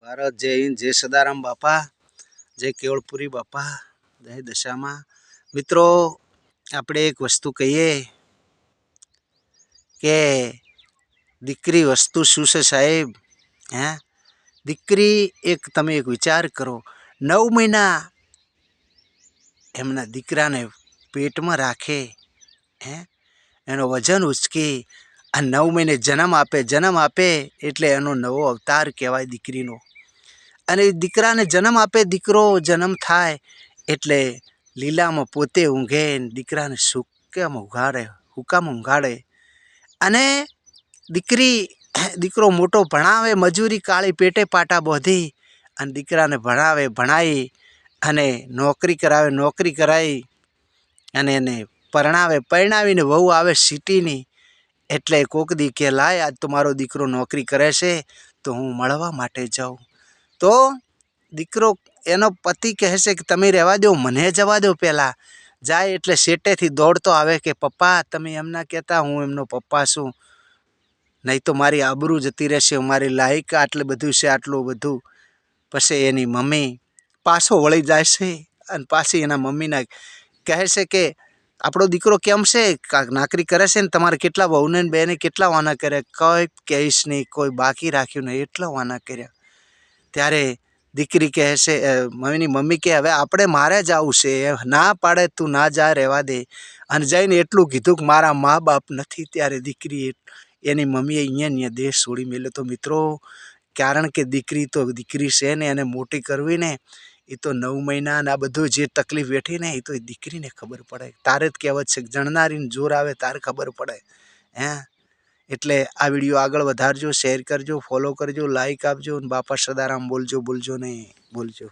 ભારત જય હિન્દ, જય સદારામ બાપા, જય કેવળપુરી બાપા, જય દશામાં. મિત્રો, આપણે એક વસ્તુ કહીએ કે દીકરી વસ્તુ શું છે સાહેબ? હે, દીકરી એક તમે એક વિચાર કરો, 9 મહિના એમના દીકરાને પેટમાં રાખે, હે, એનો વજન ઉચકી આ 9 મહિને જન્મ આપે એટલે એનો નવો અવતાર કહેવાય દીકરીનો. અને દીકરાને જન્મ આપે, દીકરો જન્મ થાય એટલે લીલામાં પોતે ઊંઘે, દીકરાને હુકામ ઊંઘાડે. અને દીકરો મોટો ભણાવે, મજૂરી કાળી પેટે પાટા બોધી અને દીકરાને ભણાવી અને નોકરી કરાવી અને એને પરણાવીને વહુ આવે સિટીની. એટલે કોક દી કે લાય આજ તો મારો દીકરો નોકરી કરે છે તો હું મળવા માટે જાઉં. તો દીકરો એનો પતિ કહે છે કે તમે રહેવા દો, મને જવા દો. પહેલાં જાય એટલે શેટેથી દોડતો આવે કે પપ્પા તમે એમ ના કહેતા, હું એમનો પપ્પા છું, નહીં તો મારી આબરૂ જતી રહેશે, મારી લાયક આટલું બધું છે, આટલું બધું. પછી એની મમ્મી પાછો વળી જાય છે અને પાછી એના મમ્મીને કહે છે કે આપણો દીકરો કેમ છે, નોકરી કરે છે ને તમારે કેટલા વહુને બેને કેટલા વાના કર્યા? કોઈ કહીશ નહીં, કોઈ બાકી રાખ્યું નહીં, એટલા વાના કર્યા. ત્યારે દીકરી કહે છે, મમ્મી કહે હવે આપણે મારે જ આવું છે. ના પાડે તું ના જા, રહેવા દે. અને જઈને એટલું કીધું કે મારા મા બાપ નથી. ત્યારે દીકરી એની મમ્મીએ અહીંયા દેશ છોડી મેલ્યો. તો મિત્રો, કારણ કે દીકરી તો દીકરી છે ને, એને મોટી કરવી ને, એ તો 9 મહિના આ બધું જે તકલીફ વેઠી ને, એ તો દીકરીને ખબર પડે. તારે જ કહેવત છે જણનારીને જોર આવે તારે ખબર પડે. હે, એટલે આ વિડીયો આગળ વધારજો, શેર કરજો, ફોલો કરજો, લાઈક આપજો. બાપા સદારામ બોલજો નહીં, બોલજો.